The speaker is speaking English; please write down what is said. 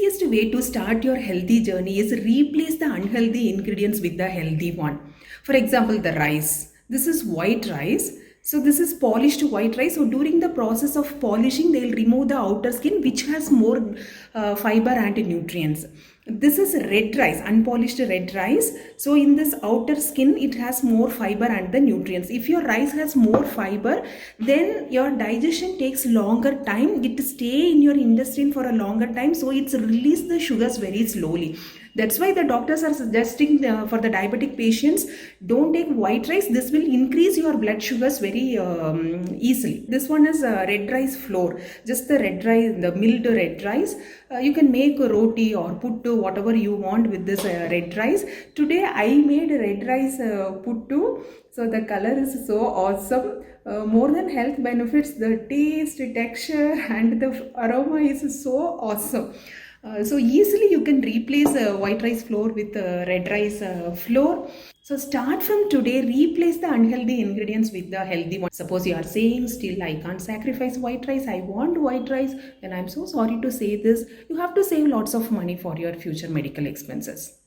easiest way to start your healthy journey is replace the unhealthy ingredients with the healthy one. For example, the rice. This is white rice. So this is polished white rice. So during the process of polishing, they will remove the outer skin, which has more fiber and nutrients. This is red rice, unpolished red rice. So in this outer skin, it has more fiber and the nutrients. If your rice has more fiber, then your digestion takes longer time. It stay in your intestine for a longer time. So it's release the sugars very slowly. That's why the doctors are suggesting for the diabetic patients, don't take white rice. This will increase your blood sugars very easily. This one is red rice flour. Just the red rice, the milled red rice. You can make a roti or puttu, whatever you want with this red rice. Today I made red rice puttu. So the color is so awesome. More than health benefits, the taste, texture and the aroma is so awesome. So easily you can replace white rice flour with red rice flour. So start from today, replace the unhealthy ingredients with the healthy ones. Suppose you are saying still I can't sacrifice white rice, I want white rice, then I'm so sorry to say this. You have to save lots of money for your future medical expenses.